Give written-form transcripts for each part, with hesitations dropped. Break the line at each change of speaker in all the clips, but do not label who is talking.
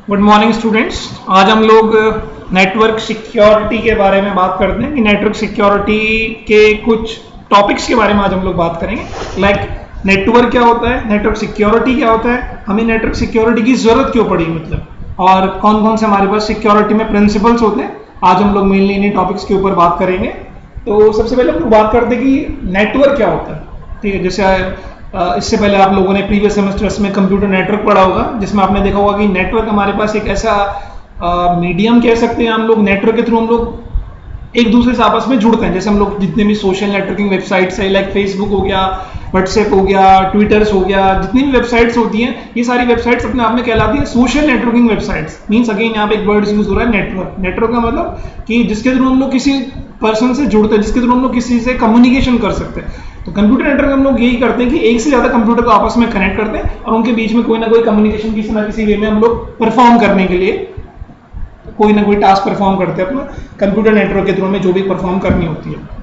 Good morning students. आज हम लोग नेटवर्क सिक्योरिटी के बारे में बात करते हैं कि नेटवर्क सिक्योरिटी के कुछ टॉपिक्स के बारे में आज हम लोग बात करेंगे। लाइक नेटवर्क क्या होता है, नेटवर्क सिक्योरिटी क्या होता है, हमें नेटवर्क सिक्योरिटी की जरूरत क्यों पड़ी मतलब, और कौन कौन से हमारे पास सिक्योरिटी में प्रिंसिपल्स होते हैं। आज हम लोग मेनली इन्हीं टॉपिक्स के ऊपर बात करेंगे। तो सबसे पहले हम लोग बात करते हैं कि नेटवर्क क्या होता है। ठीक है, जैसे इससे पहले आप लोगों ने प्रीवियस सेमेस्टर्स में कंप्यूटर नेटवर्क पढ़ा होगा, जिसमें आपने देखा होगा कि नेटवर्क हमारे पास एक ऐसा मीडियम कह सकते हैं हम लोग, नेटवर्क के थ्रू हम लोग एक दूसरे से आपस में जुड़ते हैं। जैसे हम लोग जितने भी सोशल नेटवर्किंग वेबसाइट्स है, लाइक फेसबुक हो गया, व्हाट्सएप हो गया, ट्विटर्स हो गया, जितनी भी वेबसाइट्स होती हैं, ये सारी वेबसाइट्स अपने आप में कहलाती है social networking websites. Means again यहाँ पे एक वर्ड यूज हो रहा है नेटवर्क। नेटवर्क का मतलब कि जिसके थ्रू हम लोग किसी पर्सन से जुड़ते हैं, जिसके थ्रू हम लोग किसी से कम्युनिकेशन कर सकते हैं। तो कंप्यूटर नेटवर्क हम लोग यही करते हैं कि एक से ज्यादा कंप्यूटर को आपस में कनेक्ट करते हैं और उनके बीच में कोई ना कोई कम्युनिकेशन किसी ना किसी वे में हम लोग परफॉर्म करने के लिए कोई ना कोई टास्क परफॉर्म करते हैं अपना कंप्यूटर नेटवर्क के थ्रू में जो भी परफॉर्म करनी होती है।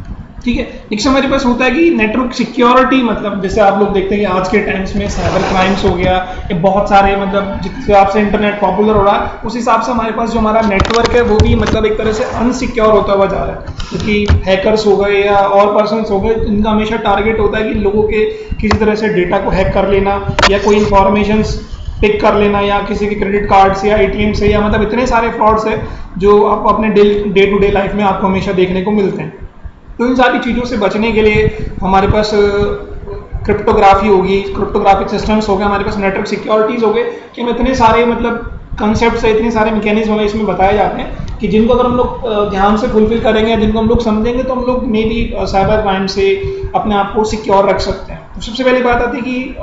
ठीक है, नेक्स्ट हमारे पास होता है कि नेटवर्क सिक्योरिटी मतलब जैसे आप लोग देखते हैं कि आज के टाइम्स में साइबर क्राइम्स हो गया, ये बहुत सारे मतलब जिस हिसाब से इंटरनेट पॉपुलर हो रहा है उस हिसाब से हमारे पास जो हमारा नेटवर्क है वो भी मतलब एक तरह से अनसिक्योर होता हुआ जा रहा है। क्योंकि हैकर्स हो गए या और पर्सनस हो गए, इनका हमेशा टारगेट होता है कि लोगों के किसी तरह से डेटा को हैक कर लेना या कोई इंफॉर्मेशन पिक कर लेना या किसी के क्रेडिट कार्ड से या एटीएम से, या मतलब इतने सारे फ्रॉड्स है जो आप अपने डे टू डे लाइफ में आपको हमेशा देखने को मिलते हैं। तो इन सारी चीज़ों से बचने के लिए हमारे पास क्रिप्टोग्राफी होगी, क्रिप्टोग्राफिक सिस्टम्स हो गए, हमारे पास नेटवर्क सिक्योरिटीज़ हो गए कि हम इतने सारे मतलब कंसेप्ट है, इतने सारे मैकेनिज्म हमें इसमें बताए जाते हैं कि जिनको अगर हम लोग ध्यान से फुलफिल करेंगे, जिनको हम लोग समझेंगे तो हम लोग मे बी साइबर क्राइम से अपने आप को सिक्योर रख सकते हैं। तो सबसे पहली बात आती है कि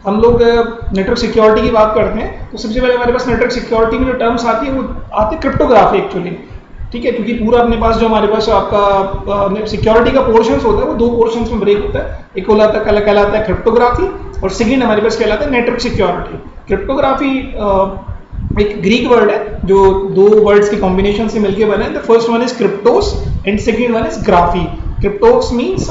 हम लोग नेटवर्क सिक्योरिटी की बात करते हैं तो सबसे पहले हमारे पास नेटवर्क सिक्योरिटी में जो टर्म्स आती है वो आती है क्रिप्टोग्राफी एक्चुअली। ठीक है, क्योंकि पूरा अपने पास जो हमारे पास आपका सिक्योरिटी का पोर्शंस होता है वो दो पोर्शंस में ब्रेक होता है। एक कहलाता है क्रिप्टोग्राफी और सेकंड हमारे पास कहलाता है नेटवर्क सिक्योरिटी। क्रिप्टोग्राफी एक ग्रीक वर्ड है जो दो वर्ड्स के कॉम्बिनेशन से मिलकर बने हैं। The first one is क्रिप्टोस and second one is graphy. क्रिप्टोस means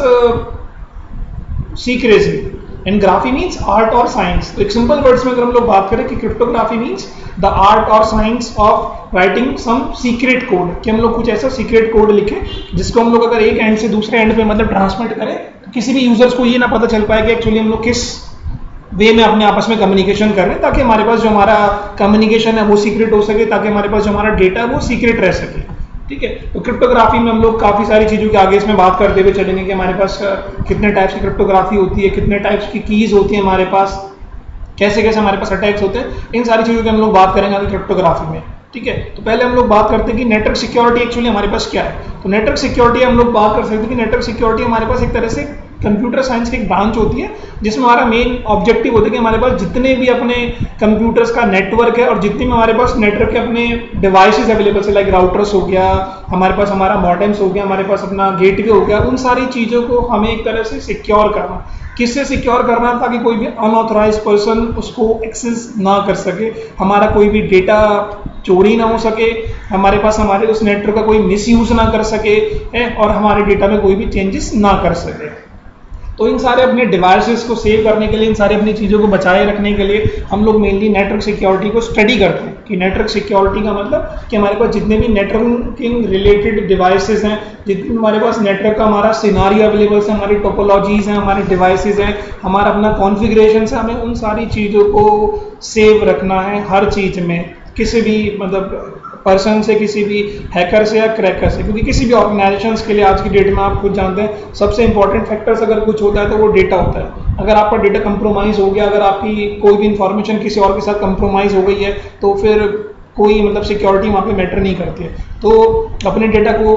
secrecy and graphy means art और साइंस। तो एक सिंपल वर्ड्स में अगर हम लोग बात करें कि क्रिप्टोग्राफी मींस द आर्ट और science of writing some secret code, कि हम लोग कुछ ऐसा सीक्रेट कोड लिखें जिसको हम लोग अगर एक एंड से दूसरे एंड पे मतलब ट्रांसमिट करें तो किसी भी यूजर्स को ये ना पता चल पाए कि एक्चुअली हम लोग किस वे में अपने आपस में कम्युनिकेशन कर रहे हैं, ताकि हमारे पास जो हमारा कम्युनिकेशन है वो सीक्रेट हो सके, ताकि हमारे पास जो हमारा डेटा है वो सीक्रेट रह सके। ठीक है, तो क्रिप्टोग्राफी में हम लोग काफी सारी चीजों के आगे इसमें बात करते हुए चलेंगे कि हमारे पास कितने टाइप्स की क्रिप्टोग्राफी होती है, कितने टाइप्स की कीज होती है हमारे पास, कैसे कैसे हमारे पास अटैक्स होते हैं, इन सारी चीजों की हम लोग बात करेंगे अभी क्रिप्टोग्राफी में। ठीक है, तो पहले हम लोग बात करते हैं कि नेटवर्क सिक्योरिटी एक्चुअली हमारे पास क्या है। तो नेटवर्क सिक्योरिटी हम लोग बात कर सकते हैं कि नेटवर्क सिक्योरिटी हमारे पास एक तरह से कंप्यूटर साइंस की एक ब्रांच होती है जिसमें हमारा मेन ऑब्जेक्टिव होता है कि हमारे पास जितने भी अपने कंप्यूटर्स का नेटवर्क है और जितने भी हमारे पास नेटवर्क के अपने डिवाइसेस अवेलेबल है, लाइक राउटर्स हो गया, हमारे पास हमारा मॉडेम्स हो गया, हमारे पास अपना गेटवे हो गया, उन सारी चीज़ों को हमें एक तरह से सिक्योर करना। किससे सिक्योर करना, ताकि कोई भी अनऑथराइज पर्सन उसको एक्सेस ना कर सके, हमारा कोई भी डेटा चोरी ना हो सके, हमारे पास हमारे उस नेटवर्क का कोई मिसयूज ना कर सके और हमारे डेटा में कोई भी चेंजेस ना कर सके। तो इन सारे अपने डिवाइसेस को सेव करने के लिए, इन सारी अपनी चीज़ों को बचाए रखने के लिए हम लोग मेनली नेटवर्क सिक्योरिटी को स्टडी करते हैं। कि नेटवर्क सिक्योरिटी का मतलब कि हमारे पास जितने भी नेटवर्किंग रिलेटेड डिवाइसेस हैं, जितने हमारे पास नेटवर्क का हमारा सिनारियो अवेलेबल है, हमारी टोपोलॉजीज हैं, हमारे डिवाइसेस हैं, हमारा अपना कॉन्फ़िगरेशन है, हमें उन सारी चीज़ों को सेव रखना है हर चीज़ में, किसी भी मतलब पर्सन से, किसी भी हैकर से या क्रैकर से। क्योंकि किसी भी ऑर्गेनाइजेशन के लिए आज की डेट में आप खुद जानते हैं सबसे इंपॉर्टेंट फैक्टर्स अगर कुछ होता है तो वो डेटा होता है। अगर आपका डेटा कंप्रोमाइज़ हो गया, अगर आपकी कोई भी इंफॉर्मेशन किसी और के साथ कंप्रोमाइज़ हो गई है तो फिर कोई मतलब सिक्योरिटी वहाँ पे मैटर नहीं करती है। तो अपने डेटा को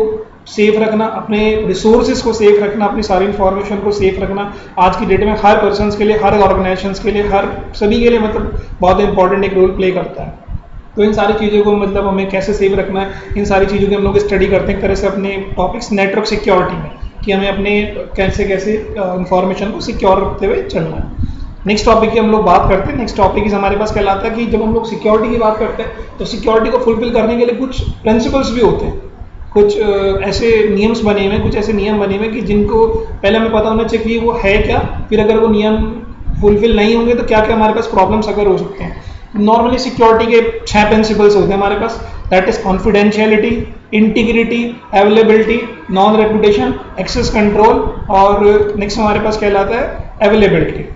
सेफ रखना, अपने रिसोर्सेज को सेफ रखना, अपनी सारी इंफॉर्मेशन को सेफ रखना आज की डेट में हर पर्सन के लिए, हर ऑर्गेनाइजेशन के लिए, हर सभी के लिए मतलब बहुत इंपॉर्टेंट एक रोल प्ले करता है। तो इन सारी चीज़ों को मतलब हमें कैसे सेव रखना है, इन सारी चीज़ों की हम लोग स्टडी करते हैं एक तरह से अपने टॉपिक्स नेटवर्क सिक्योरिटी में, कि हमें अपने कैसे कैसे इंफॉर्मेशन को सिक्योर रखते हुए चलना है। नेक्स्ट टॉपिक की हम लोग बात करते हैं। नेक्स्ट टॉपिक इस हमारे पास कहलाता है कि जब हम लोग सिक्योरिटी की बात करते हैं तो सिक्योरिटी को फुलफिल करने के लिए कुछ प्रिंसिपल्स भी होते हैं, कुछ ऐसे नियम्स बने हुए, कुछ ऐसे नियम बने हुए कि जिनको पहले हमें पता होना चाहिए कि वो है क्या, फिर अगर वो नियम फुलफिल नहीं होंगे तो क्या क्या हमारे पास प्रॉब्लम्स अगर हो सकते हैं। नॉर्मली सिक्योरिटी के 6 प्रिंसिपल्स होते हैं हमारे पास, that is confidentiality, integrity, availability, non reputation, access control, और नेक्स्ट हमारे पास कहलाता है अवेलेबिलिटी।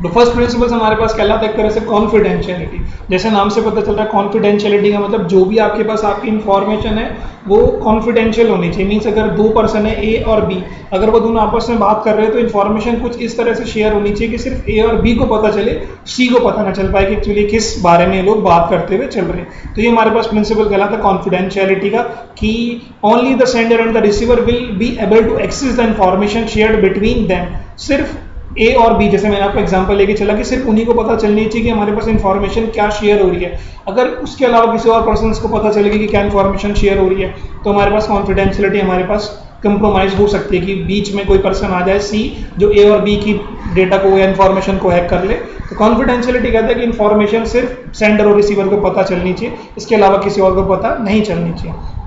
तो फर्स्ट प्रिंसिपल्स हमारे पास कहलाता है एक तरह से कॉन्फिडेंशियलिटी। जैसे नाम से पता चल रहा है कॉन्फिडेंशियलिटी का मतलब जो भी आपके पास आपकी इंफॉर्मेशन है वो कॉन्फिडेंशियल होनी चाहिए। मीन्स अगर 2 पर्सन है ए और बी, अगर वो दोनों आपस में बात कर रहे हैं तो इन्फॉर्मेशन कुछ इस तरह से शेयर होनी चाहिए कि सिर्फ ए और बी को पता चले, सी को पता ना चल पाए कि एक्चुअली किस बारे में लोग बात करते हुए चल रहे हैं। तो ये हमारे पास प्रिंसिपल कहलाता है कॉन्फिडेंशियलिटी का, कि only the sender and the receiver will be able to access the information shared between them. सिर्फ ए और बी, जैसे मैंने आपको एग्जांपल लेके चला कि सिर्फ उन्हीं को पता चलनी चाहिए कि हमारे पास इंफॉर्मेशन क्या शेयर हो रही है। अगर उसके अलावा किसी और पर्सन को पता चलेगी कि क्या इंफॉर्मेशन शेयर हो रही है तो हमारे पास कॉन्फिडेंशियलिटी हमारे पास कंप्रोमाइज हो सकती है कि बीच में कोई पर्सन आ जाए सी जो ए और बी की डेटा को या इन्फॉर्मेशन को हैक कर ले। तो कॉन्फिडेंशियलिटी कहता है कि इन्फॉर्मेशन सिर्फ सेंडर और रिसीवर को पता चलनी चाहिए, इसके अलावा किसी और को पता नहीं चलनी चाहिए।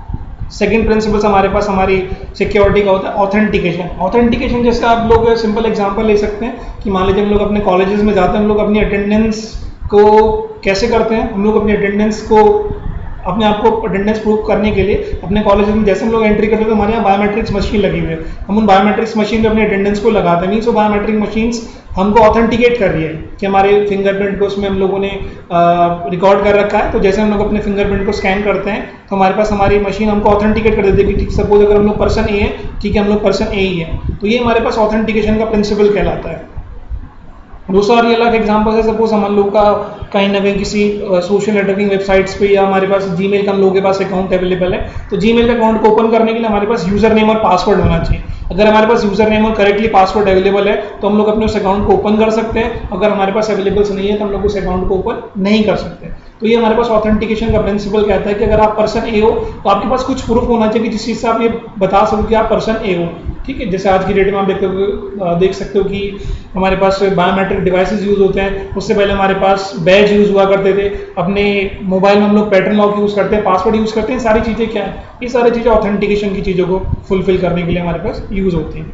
सेकंड प्रिंसिपल्स हमारे पास हमारी सिक्योरिटी का होता है ऑथेंटिकेशन। ऑथेंटिकेशन जैसे आप लोग सिंपल एग्जांपल ले सकते हैं कि मान लीजिए हम लोग अपने कॉलेजेस में जाते हैं, हम लोग अपनी अटेंडेंस को कैसे करते हैं, हम लोग अपनी अटेंडेंस को अपने आप को अटेंडेंस प्रूव करने के लिए अपने कॉलेज में जैसे हम लोग एंट्री करते हैं तो हमारे यहाँ बायोमेट्रिक्स मशीन लगी हुई है, हम उन बायोमेट्रिक्स मशीन पे अपनी अटेंडेंस को लगाते हैं। मीन्स वो बायोमेट्रिक मशीन्स हमको ऑथेंटिकेट कर रही है कि हमारे फिंगरप्रिंट को उसमें हम लोगों ने रिकॉर्ड कर रखा है। तो जैसे हम लोग अपने फिंगरप्रिंट को स्कैन करते हैं तो हमारे पास हमारी मशीन हमको ऑथेंटिकेट कर देती है कि सपोज अगर हम लोग पर्सन ए है, ठीक है, हम लोग पर्सन ए ही है, तो ये हमारे पास ऑथेंटिकेशन का प्रिंसिपल कहलाता है। दूसरा रियल लाइफ एग्जांपल है, सपोज हम लोग का कहीं ना कहीं किसी सोशल नेटवर्किंग वेबसाइट्स पे या हमारे पास जीमेल का हम लोगों के पास अकाउंट अवेलेबल है, तो जीमेल का अकाउंट को ओपन करने के लिए हमारे पास यूजर नेम और पासवर्ड होना चाहिए। अगर हमारे पास यूजर नेम और करेक्टली पासवर्ड अवेलेबल है तो हम लोग अपने उस अकाउंट को ओपन कर सकते हैं, अगर हमारे पास अवेलेबल नहीं है तो हम लोग उस अकाउंट को ओपन नहीं कर सकते। तो ये हमारे पास ऑथेंटिकेशन का प्रिंसिपल कहता है कि अगर आप पर्सन ए हो तो आपके पास कुछ प्रूफ होना चाहिए जिस चीज़ से आप ये बता सको कि आप पर्सन ए हो, ठीक है। जैसे आज की डेट में आप देख सकते हो कि हमारे पास बायोमेट्रिक डिवाइसेस यूज होते हैं, उससे पहले हमारे पास बैज यूज हुआ करते थे, अपने मोबाइल में हम लोग पैटर्न लॉक यूज करते हैं, पासवर्ड यूज करते हैं। सारी चीज़ें क्या है, ये सारी चीज़ें ऑथेंटिकेशन की चीज़ों को फुलफिल करने के लिए हमारे पास यूज होती हैं।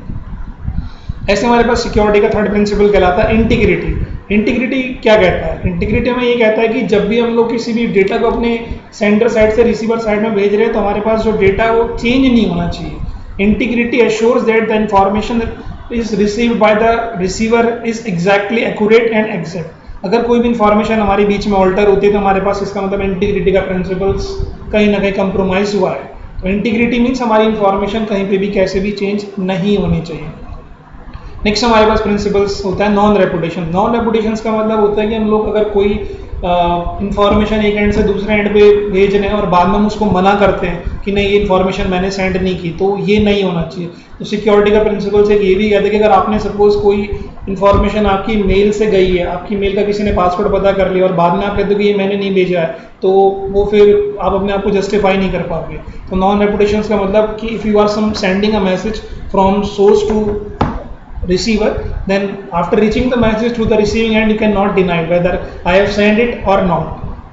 ऐसे हमारे पास सिक्योरिटी का थर्ड प्रिंसिपल कहलाता है इंटीग्रिटी। इंटीग्रिटी क्या कहता है, इंटीग्रिटी में ये कहता है कि जब भी हम लोग किसी भी डेटा को अपने सेंडर साइड से रिसीवर साइड में भेज रहे हैं तो हमारे पास जो डेटा है वो चेंज नहीं होना चाहिए। Integrity assures that the information is received by the receiver is exactly accurate and exact। अगर कोई भी इंफॉर्मेशन हमारे बीच में ऑल्टर होती है तो हमारे पास इसका मतलब इंटीग्रिटी का प्रिंसिपल्स कहीं ना कहीं कंप्रोमाइज हुआ है। तो इंटीग्रिटी मीन्स हमारी इंफॉर्मेशन कहीं पे भी कैसे भी चेंज नहीं होनी चाहिए। नेक्स्ट हमारे पास प्रिंसिपल्स होता है नॉन रेपुटेशन। नॉन रेपुटेशन का मतलब होता है कि हम लोग अगर कोई इंफॉर्मेशन एक एंड से दूसरे एंड पे भेज रहे हैं और बाद में हम उसको मना करते हैं कि नहीं ये इन्फॉर्मेशन मैंने सेंड नहीं की, तो ये नहीं होना चाहिए। तो सिक्योरिटी का प्रिंसिपल से ये भी कहते हैं कि अगर आपने सपोज कोई इन्फॉर्मेशन आपकी मेल से गई है, आपकी मेल का किसी ने पासवर्ड पता कर लिया और बाद में आप कहते हो कि ये मैंने नहीं भेजा है, तो वो फिर आप अपने आप को जस्टिफाई नहीं कर पाओगे। तो नॉन रेपुटेशन का मतलब कि if you are sending a message from source to receiver, then after reaching the message to the receiving end you cannot deny whether I have sent it or not।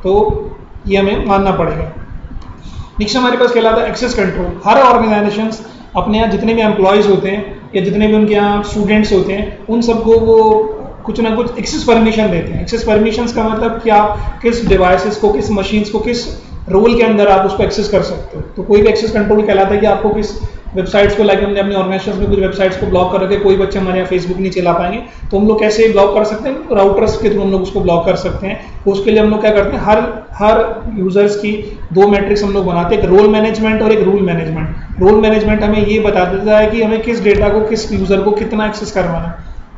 तो ये हमें मानना पड़ेगा। Next हमारे पास कहलाता है एक्सेस कंट्रोल। हर organisation अपने यहाँ जितने भी एम्प्लॉयज़ होते हैं या जितने भी उनके यहाँ स्टूडेंट्स होते हैं उन सबको वो कुछ ना कुछ एक्सेस परमिशन देते हैं। एक्सेस परमिशंस का मतलब कि आप किस डिवाइसेस को, किस मशीन्स को, किस रोल के अंदर आप उसको एक्सेस कर सकते हो। तो कोई भी एक्सेस कंट्रोल कहलाता है कि आपको किस वेबसाइट्स को, लाइक हमने अपनी ऑर्गेनाइजेशन में कुछ वेबसाइट्स को ब्लॉक कर रखे, कोई बच्चे हमारे यहाँ फेसबुक नहीं चला पाएंगे तो हम लोग कैसे ब्लॉक कर सकते हैं, राउटर्स के थ्रू हम लोग उसको ब्लॉक कर सकते हैं। तो उसके लिए हम लोग क्या करते हैं, हर यूजर्स की 2 मैट्रिक्स हम लोग बनाते हैं, एक रोल मैनेजमेंट और एक रूल मैनेजमेंट। रोल मैनेजमेंट हमें ये बता देता है कि हमें किस डेटा को, किस यूजर को कितना एक्सेस करवाना है,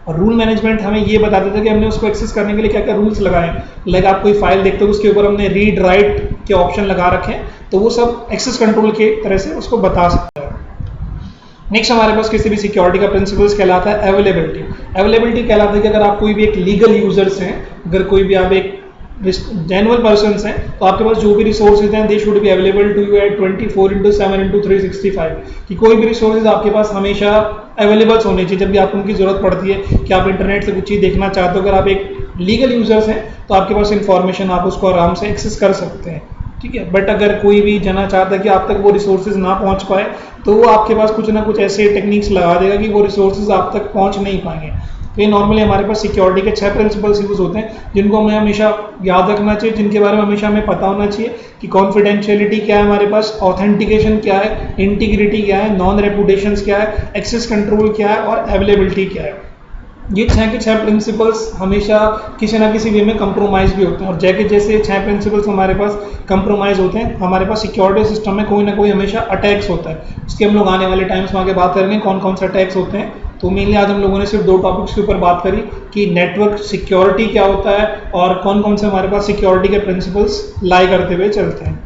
और रूल मैनेजमेंट हमें ये बता देता है कि हमने उसको एक्सेस करने के लिए क्या क्या रूल्स लगाए। लाइक आप कोई फाइल देखते हो उसके ऊपर हमने रीड राइट के ऑप्शन लगा रखे हैं, तो वो सब एक्सेस कंट्रोल के तरह से उसको बता सकता है। नेक्स्ट हमारे पास किसी भी सिक्योरिटी का प्रिंसिपल्स कहलाता है अवेलेबिलिटी। अवेलेबिलिटी कहलाता है कि अगर आप कोई भी एक लीगल यूजर्स हैं, अगर कोई भी आप एक जेन्युइन पर्सन्स हैं, तो आपके पास जो भी रिसोर्सेज हैं they should be available to you at 24/7/365। कि कोई भी रिसोर्सेज आपके पास हमेशा अवेलेबल होने चाहिए जब भी आपको उनकी जरूरत पड़ती है कि आप इंटरनेट से कुछ चीज़ देखना चाहते हो। अगर आप एक लीगल यूजर्स हैं तो आपके पास इंफॉर्मेशन आप उसको आराम से एक्सेस कर सकते हैं, ठीक है। बट अगर कोई भी जना चाहता है कि आप तक वो रिसोर्सेज ना पहुंच पाए तो वो आपके पास कुछ ना कुछ ऐसे टेक्निक्स लगा देगा कि वो रिसोर्सेज आप तक पहुंच नहीं पाएंगे। तो ये नॉर्मली हमारे पास सिक्योरिटी के 6 प्रिंसिपल्स यूज होते हैं जिनको हमें हमेशा याद रखना चाहिए, जिनके बारे में हमेशा हमें पता होना चाहिए कि कॉन्फिडेंशियलिटी क्या है हमारे पास, ऑथेंटिकेशन क्या है, इंटीग्रिटी क्या है, नॉन रेपुटेशन क्या है, एक्सेस कंट्रोल क्या है और अवेलेबिलिटी क्या है। ये 6 के 6 प्रिंसिपल्स हमेशा किसी ना किसी वे में कंप्रोमाइज भी होते हैं, और जैसे जैसे 6 प्रिंसिपल्स हमारे पास कंप्रोमाइज होते हैं, हमारे पास सिक्योरिटी सिस्टम में कोई ना कोई हमेशा अटैक्स होता है। उसके हम लोग आने वाले टाइम्स में आगे बात करेंगे कौन कौन से अटैक्स होते हैं। तो मेनली आज हम लोगों ने सिर्फ 2 टॉपिक्स के ऊपर बात करी कि नेटवर्क सिक्योरिटी क्या होता है और कौन कौन से हमारे पास सिक्योरिटी के प्रिंसिपल्स लाई करते हुए चलते हैं।